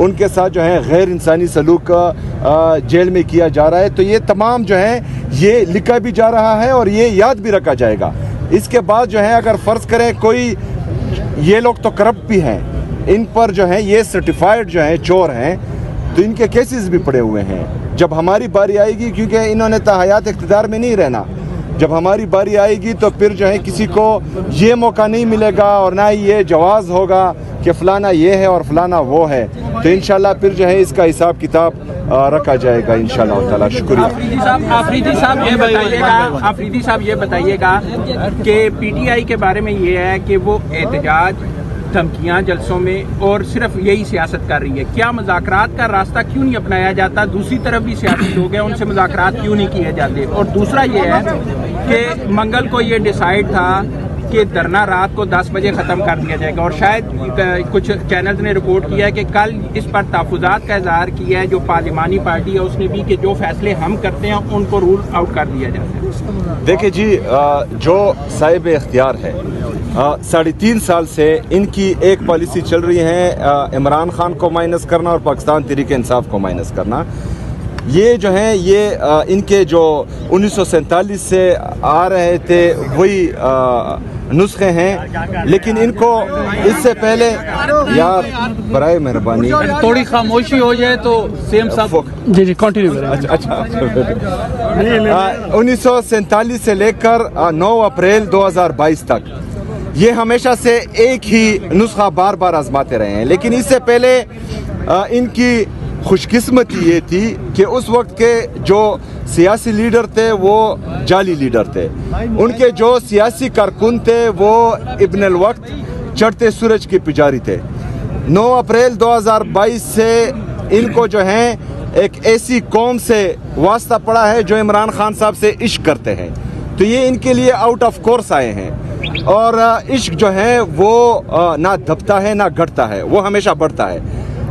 ان کے ساتھ جو ہے غیر انسانی سلوک جیل میں کیا جا رہا ہے. تو یہ تمام جو ہے یہ لکھا بھی جا رہا ہے اور یہ یاد بھی رکھا جائے گا. اس کے بعد جو ہے اگر فرض کریں کوئی یہ لوگ تو کرپٹ بھی ہیں, ان پر جو ہے یہ سرٹیفائیڈ جو ہیں چور ہیں, تو ان کے کیسز بھی پڑے ہوئے ہیں. جب ہماری باری آئے گی, کیونکہ انہوں نے تاحیات اقتدار میں نہیں رہنا, جب ہماری باری آئے گی تو پھر جو ہے کسی کو یہ موقع نہیں ملے گا اور نہ ہی یہ جواز ہوگا کہ فلانا یہ ہے اور فلانا وہ ہے. تو انشاءاللہ پھر جو ہے اس کا حساب کتاب رکھا جائے گا انشاءاللہ تعالی. شکریہ. آفریدی صاحب یہ بتائیے گا کہ پی ٹی آئی کے بارے میں یہ ہے کہ وہ احتجاج, دھمکیاں جلسوں میں اور صرف یہی سیاست کر رہی ہے, کیا مذاکرات کا راستہ کیوں نہیں اپنایا جاتا؟ دوسری طرف بھی سیاسی لوگ ہیں, ان سے مذاکرات کیوں نہیں کیے جاتے؟ اور دوسرا یہ ہے کہ منگل کو یہ ڈیسائیڈ تھا کہ دھرنا رات کو 10 بجے ختم کر دیا جائے گا, اور شاید کچھ چینلز نے رپورٹ کیا ہے کہ کل اس پر تحفظات کا اظہار کیا ہے جو پارلیمانی پارٹی ہے اس نے بھی, کہ جو فیصلے ہم کرتے ہیں ان کو رول آؤٹ کر دیا جاتا ہے. دیکھیں جی, جو صاحب اختیار ہے 3.5 سال سے ان کی ایک پالیسی چل رہی ہے عمران خان کو مائنس کرنا اور پاکستان تحریک انصاف کو مائنس کرنا. یہ جو ہیں یہ ان کے جو 1947 سے آ رہے تھے وہی نسخے ہیں, لیکن ان کو اس سے پہلے یار برائے مہربانی تھوڑی خاموشی ہو جائے تو سیم صاحب جی کنٹینیو کریں. اچھا 1947 سے لے کر 9 اپریل 2022 تک یہ ہمیشہ سے ایک ہی نسخہ بار بار آزماتے رہے ہیں. لیکن اس سے پہلے ان کی خوش قسمتی یہ تھی کہ اس وقت کے جو سیاسی لیڈر تھے وہ جعلی لیڈر تھے, ان کے جو سیاسی کارکن تھے وہ ابن الوقت چڑھتے سورج کے پجاری تھے. 9 اپریل 2022 سے ان کو جو ہے ایک ایسی قوم سے واسطہ پڑا ہے جو عمران خان صاحب سے عشق کرتے ہیں, تو یہ ان کے لیے آؤٹ آف کورس آئے ہیں. اور عشق جو ہے وہ نہ دبتا ہے نہ گھٹتا ہے, وہ ہمیشہ بڑھتا ہے.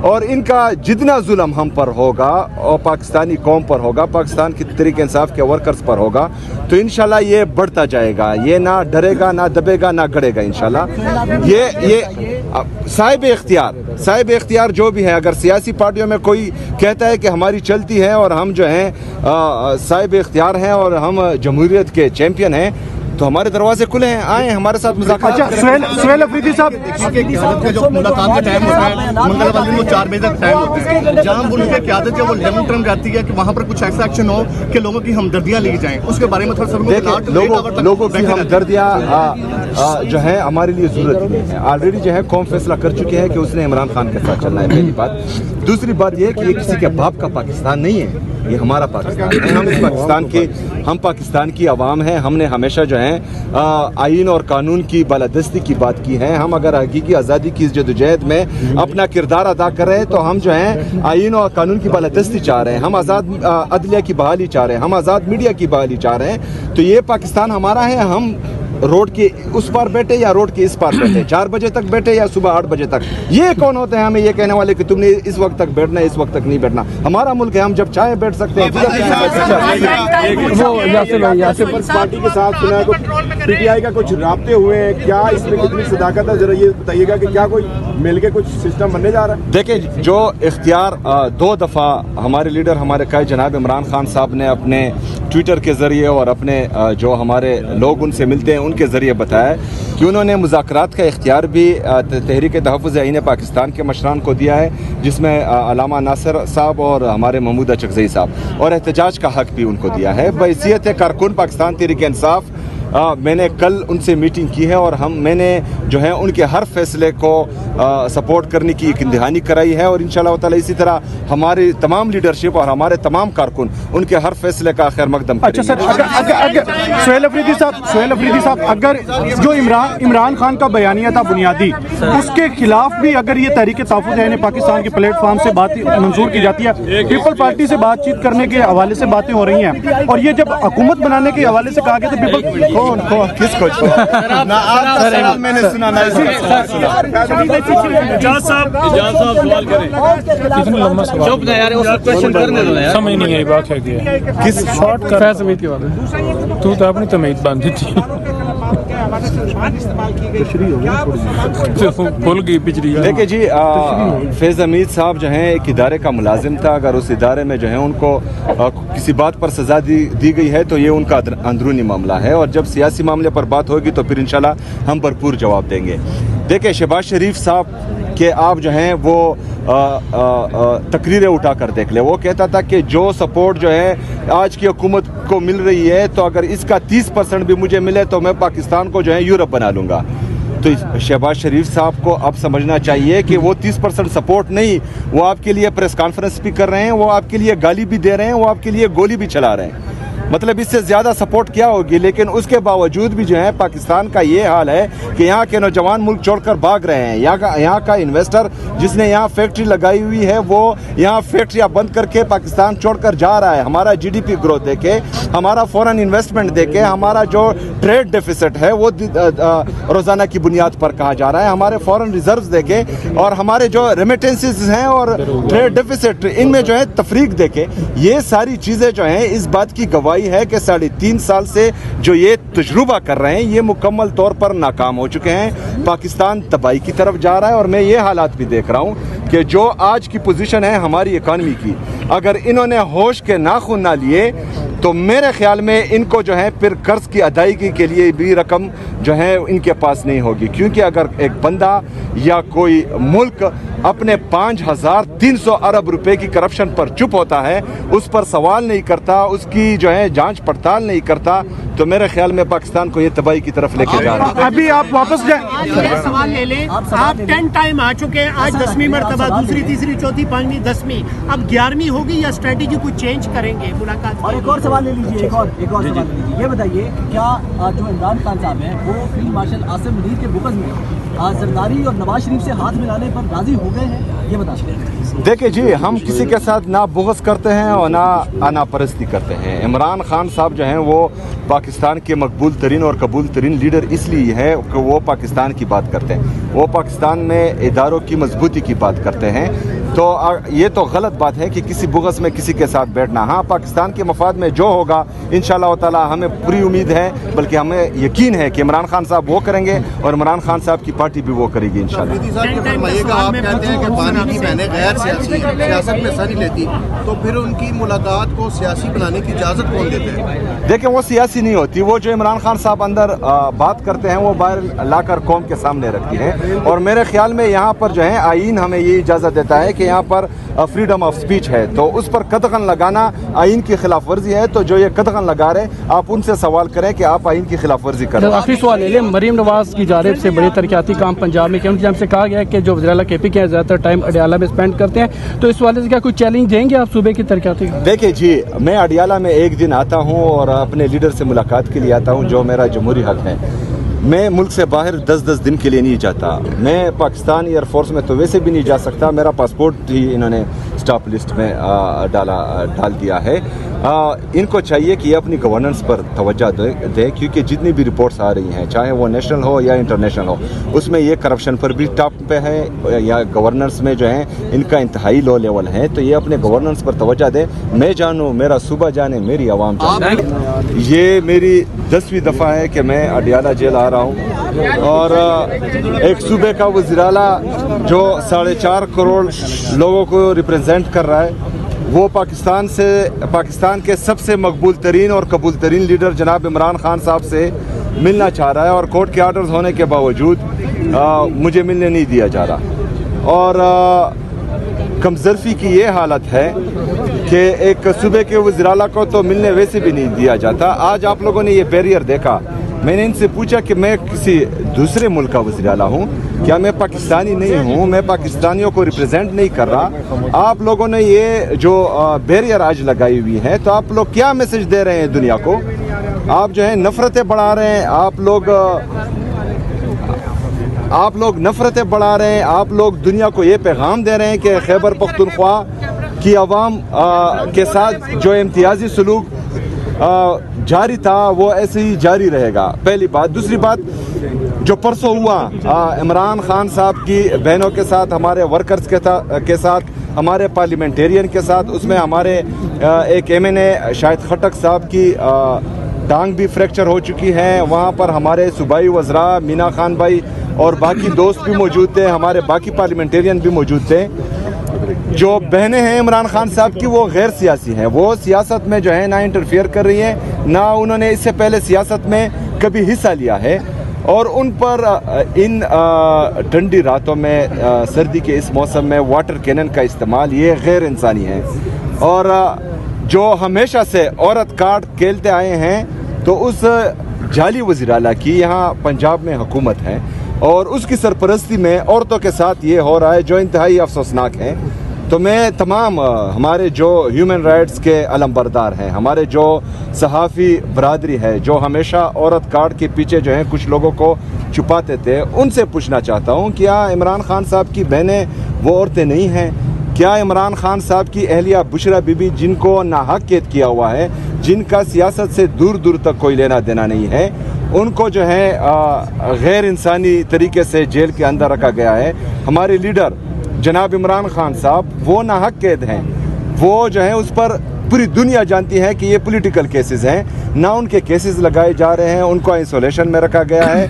اور ان کا جتنا ظلم ہم پر ہوگا اور پاکستانی قوم پر ہوگا, پاکستان کی تحریک انصاف کے ورکرز پر ہوگا, تو انشاءاللہ یہ بڑھتا جائے گا. یہ نہ ڈرے گا, نہ دبے گا, نہ گڑے گا انشاءاللہ. یہ صاحب اختیار جو بھی ہے, اگر سیاسی پارٹیوں میں کوئی کہتا ہے کہ ہماری چلتی ہے اور ہم جو ہیں صاحب اختیار ہیں اور ہم جمہوریت کے چیمپئن ہیں, تو ہمارے دروازے کھلے ہیں, آئیں ہمارے ساتھ مذاکرات. اچھا سہیل افریدی صاحب, جو ملاقات کا ٹائم ہوتا ہے منگل والے دن 4 بجے تک ٹائم ہوتا ہے, جہاں ملک کی قیادت ہے وہ لیمن ٹرم کرتی ہے کہ وہاں پر کچھ ایسا ایکشن ہو کہ لوگوں کی ہمدردیاں لی جائیں, اس کے بارے میں تھوڑا سا لوگوں کی ہمدردیاں جو ہے ہمارے لیے ضرورت نہیں ہے. آلریڈی جو ہے قوم فیصلہ کر چکی ہے کہ اس نے عمران خان کے ساتھ چلنا ہے, پہلی بات. دوسری بات یہ کہ یہ کسی کے باپ کا پاکستان نہیں ہے, یہ ہمارا پاکستان ہے. ہم پاکستان کی عوام ہیں. ہم نے ہمیشہ جو ہے آئین اور قانون کی بالادستی کی بات کی ہے. ہم اگر حقیقی آزادی کی جدوجہد میں اپنا کردار ادا کر رہے ہیں تو ہم جو ہیں آئین اور قانون کی بالادستی چاہ رہے ہیں, ہم آزاد عدلیہ کی بحالی چاہ رہے ہیں, ہم آزاد میڈیا کی بحالی چاہ رہے ہیں. تو یہ پاکستان ہمارا ہے. ہم روڈ کے اس پار بیٹھے یا روڈ کے اس پار بیٹھے, 4 بجے تک بیٹھے یا صبح 8 بجے تک, یہ کون ہوتے ہیں ہمیں یہ کہنے والے کہ تم نے اس وقت تک بیٹھنا ہے, اس وقت تک نہیں بیٹھنا؟ ہمارا ملک ہے, ہم جب چاہے بیٹھ سکتے ہیں. پارٹی کے ساتھ سنا ہے پی ٹی آئی کا کچھ رابطے ہوئے ہیں, کیا اس میں کتنی صداقت ہے؟ ذرا یہ بتائیے گا کہ کیا کوئی مل کے کچھ سسٹم بننے جا رہا ہے؟ دیکھیں, جو اختیار 2 دفعہ ہمارے لیڈر ہمارے قائد جناب عمران خان صاحب نے اپنے ٹویٹر کے ذریعے اور اپنے جو ہمارے لوگ ان سے ملتے ہیں ان کے ذریعے بتایا کہ انہوں نے مذاکرات کا اختیار بھی تحریک تحفظ آئین پاکستان کے مشران کو دیا ہے, جس میں علامہ ناصر صاحب اور ہمارے محمود اچکزئی صاحب, اور احتجاج کا حق بھی ان کو دیا ہے. بحیثیت کارکن پاکستان تحریک انصاف میں نے کل ان سے میٹنگ کی ہے اور میں نے جو ہے ان کے ہر فیصلے کو سپورٹ کرنے کی ایک دہانی کرائی ہے, اور انشاءاللہ تعالی اسی طرح ہماری تمام لیڈرشپ اور ہمارے تمام کارکن ان کے ہر فیصلے کا خیر مقدم کریں گے. اچھا سر, سہیل افریدی صاحب, اگر جو عمران خان کا بیانیہ تھا بنیادی, اس کے خلاف بھی اگر یہ تحریک تحفظ آئین پاکستان کے پلیٹ فارم سے بات منظور کی جاتی ہے, پیپل پارٹی سے بات چیت کرنے کے حوالے سے باتیں ہو رہی ہیں, اور یہ جب حکومت بنانے کے حوالے سے کہا گیا تو پیپل کس کو میں نے سنا سمجھ نہیں آئی بات ہے کہ کس شارٹ کر تو اپنی تمید باندھی تھی. भूल गई पिछली देखिए जी, फैज़ हमीद साहब जो हैं एक इदारे का मुलाजिम था। अगर उस इदारे में जो है उनको किसी बात पर सज़ा दी गई है तो ये उनका अंदरूनी मामला है, और जब सियासी मामले पर बात होगी तो फिर इंशाल्लाह हम भरपूर जवाब देंगे। देखिए, शहबाज शरीफ साहब के आप जो हैं वो तकरीरें उठा कर देख ले। वो कहता था कि जो सपोर्ट जो है आज की हुकूमत को मिल रही है तो अगर इसका 30% भी मुझे मिले तो मैं पाकिस्तान को जो है यूरोप बना लूँगा। तो शहबाज शरीफ साहब को अब समझना चाहिए कि वो 30% सपोर्ट नहीं, वो आपके लिए प्रेस कॉन्फ्रेंस भी कर रहे हैं, वो आपके लिए गाली भी दे रहे हैं, वो आपके लिए गोली भी चला रहे हैं। मतलब इससे ज़्यादा सपोर्ट क्या होगी। लेकिन उसके बावजूद भी जो है पाकिस्तान का ये हाल है कि यहाँ के नौजवान मुल्क छोड़कर भाग रहे हैं। यहाँ का इन्वेस्टर जिसने यहाँ फैक्ट्री लगाई हुई है वो यहाँ फैक्ट्रियाँ बंद करके पाकिस्तान छोड़कर जा रहा है। हमारा GDP ग्रोथ देखे, हमारा फॉरेन इन्वेस्टमेंट देखे, हमारा जो ट्रेड डेफिसिट है वो रोज़ाना की बुनियाद पर कहा जा रहा है, हमारे फॉरेन रिजर्व्स देखे और हमारे जो रेमिटेंसेस हैं और ट्रेड डेफिसिट इनमें जो है तफरीक देखे। ये सारी चीज़ें जो हैं इस बात की गवाही है कि 3.5 साल से जो ये तजुर्बा कर रहे हैं ये मुकम्मल तौर पर नाकाम हो चुके हैं। पाकिस्तान तबाही की तरफ जा रहा है और मैं ये हालात भी देख रहा हूँ कि जो आज की पोजीशन है हमारी इकानमी की, अगर इन्होंने होश के नाखून ना लिए तो मेरे ख्याल में इनको जो है फिर कर्ज की अदायगी के लिए भी रकम जो है इनके पास नहीं होगी। क्योंकि अगर एक बंदा या कोई मुल्क अपने 5,300 अरब रुपए की करप्शन पर चुप होता है, उस पर सवाल नहीं करता, उसकी जो है जांच पड़ताल नहीं करता, तो मेरे ख्याल में पाकिस्तान को ये तबाही की तरफ लेके जा रहा है। अभी आप वापस जाए, सवाल ले लें। आप 10 टाइम आ चुके हैं, आज 10वीं मरतबा, दूसरी, तीसरी, चौथी, 5वीं, 10वीं, अब 11वीं होगी या स्ट्रेटेजी कुछ चेंज करेंगे मुलाकात? और एक और सवाल ले लीजिए, एक और सवाल ले लीजिए। ये बताइए कि क्या जो इमरान खान साहब हैं वो फील्ड मार्शल आसिम मुनीर के बुकस में जरदारी और नवाज शरीफ से हाथ मिलाने पर राजी हो गए हैं, ये बताइए। देखिए जी, हम किसी के साथ ना बुग़्ज़ करते हैं और ना अनापरस्ती करते हैं। इमरान खान साहब जो हैं वो पाकिस्तान के मकबूल तरीन और कबूल तरीन लीडर इसलिए है कि वो पाकिस्तान की बात करते हैं, वो पाकिस्तान में इदारों की मजबूती की बात करते हैं। तो ये तो गलत बात है कि किसी बुग़्ज़ में किसी के साथ बैठना। हाँ, पाकिस्तान के मफाद में जो होगा इंशाअल्लाह ताला हमें पूरी उम्मीद है, बल्कि हमें यकीन है कि इमरान खान साहब वो करेंगे और इमरान खान साहब की पार्टी भी वो करेगी इंशाअल्लाह। आप कहते हैं कि पानी की बहनें गैर सियासत में हिस्सा नहीं लेती, तो फिर उनकी मुलाकात को सियासी बनाने की इजाज़त कौन देते हैं? देखिए, वो सियासी नहीं होती, वो जो इमरान खान साहब अंदर बात करते हैं वो बाहर लाकर कौम के सामने रखती है। और मेरे ख्याल में यहाँ पर जो है आईन हमें ये इजाज़त देता है कि यहाँ पर फ्रीडम ऑफ स्पीच है, तो उस पर कदगन लगाना आईन की खिलाफ वर्जी है। तो जो ये कदगन लगा रहे, आप उनसे सवाल करें कि आप आईन की खिलाफ वर्जी कर रहे हैं। आखिरी सवाल ले लें, मरीम नवाज की जानिब से बड़े तरक्याती काम पंजाब में किया, उनकी जानिब से कहा गया है कि जो वज़ीर-ए-आला KP के ज़्यादातर टाइम अडियाला में स्पेंड करते हैं, तो इस वाले से क्या कोई चैलेंज देंगे आप सूबे की तरक्याती? देखिए जी, मैं अडियाला में एक दिन आता हूँ और अपने लीडर से मुलाकात के लिए आता हूँ, जो मेरा जमहूरी हक है। मैं मुल्क से बाहर 10-10 दिन के लिए नहीं जाता। मैं पाकिस्तान एयरफोर्स में तो वैसे भी नहीं जा सकता, मेरा पासपोर्ट ही इन्होंने स्टॉप लिस्ट में डाल दिया है। इनको चाहिए कि ये अपनी गवर्नेंस पर तवज्जो दे, क्योंकि जितनी भी रिपोर्ट्स आ रही हैं, चाहे वो नेशनल हो या इंटरनेशनल हो, उसमें ये करप्शन पर भी टॉप पे है या गवर्नेंस में जो है इनका इंतहाई लो लेवल है। तो ये अपने गवर्नेंस पर तवज्जो दे। मैं जानूँ, मेरा सूबा जाने, मेरी आवाम जाने। ये मेरी 10वीं दफ़ा है कि मैं अडियाला जेल आ रहा हूँ और एक सूबे का वज़ीर-ए-आला जो 4.5 करोड़ लोगों को रिप्रेजेंट कर रहा है, वो पाकिस्तान के सबसे मकबूल तरीन और कबूल तरीन लीडर जनाब इमरान खान साहब से मिलना चाह रहा है, और कोर्ट के आर्डर्स होने के बावजूद मुझे मिलने नहीं दिया जा रहा। और कमजरफी की ये हालत है कि एक सूबे के वज़ीर-ए-आला को तो मिलने वैसे भी नहीं दिया जाता। आज आप लोगों ने ये बैरियर देखा, मैंने इनसे पूछा कि मैं किसी दूसरे मुल्क का वज़ीर-ए-आला हूँ, क्या मैं पाकिस्तानी नहीं हूँ, मैं पाकिस्तानियों को रिप्रेजेंट नहीं कर रहा। आप लोगों ने ये जो बैरियर आज लगाई हुई है, तो आप लोग क्या मैसेज दे रहे हैं दुनिया को? आप जो है नफ़रतें बढ़ा रहे हैं, आप लोग नफ़रतें बढ़ा रहे हैं, आप लोग दुनिया को ये पैगाम दे रहे हैं कि खैबर पख्तूनख्वा की आवाम के साथ जो इम्तियाजी सलूक जारी था वो ऐसे ही जारी रहेगा। पहली बात। दूसरी बात, जो परसों हुआ इमरान खान साहब की बहनों के साथ, हमारे वर्कर्स के साथ, हमारे पार्लियामेंटेरियन के साथ, उसमें हमारे एक MNA शाहिद खटक साहब की टांग भी फ्रैक्चर हो चुकी है। वहाँ पर हमारे सूबाई वज़रा मीना खान भाई और बाकी दोस्त भी मौजूद थे, हमारे बाकी पार्लियामेंटेरियन भी मौजूद थे। जो बहनें हैं इमरान खान साहब की वो गैर सियासी हैं, वो सियासत में जो है ना इंटरफियर कर रही हैं, ना उन्होंने इससे पहले सियासत में कभी हिस्सा लिया है। और उन पर इन ठंडी रातों में सर्दी के इस मौसम में वाटर कैनन का इस्तेमाल ये गैर इंसानी है। और जो हमेशा से औरत कार्ड खेलते आए हैं, तो उस जाली वज़ीर आला की यहाँ पंजाब में हुकूमत है और उसकी सरपरस्ती में औरतों के साथ ये हो रहा है जो इंतहाई अफसोसनाक है। तो मैं तमाम हमारे जो ह्यूमन राइट्स के अलमबरदार हैं, हमारे जो सहाफ़ी बरादरी है जो हमेशा औरत कार्ड के पीछे जो है कुछ लोगों को छुपाते थे, उनसे पूछना चाहता हूँ, क्या इमरान खान साहब की बहनें वो औरतें नहीं हैं? क्या इमरान खान साहब की अहलिया बुशरा बीबी, जिनको नाहक कैद किया हुआ है, जिनका सियासत से दूर दूर तक कोई लेना देना नहीं है, उनको जो है गैर इंसानी तरीके से जेल के अंदर रखा गया है? हमारे लीडर जनाब इमरान खान साहब वो नाहक कैद हैं, वो जो है उस पर पूरी दुनिया जानती है कि ये पॉलिटिकल केसेस हैं, ना उनके केसेस लगाए जा रहे हैं, उनको आइसोलेशन में रखा गया है।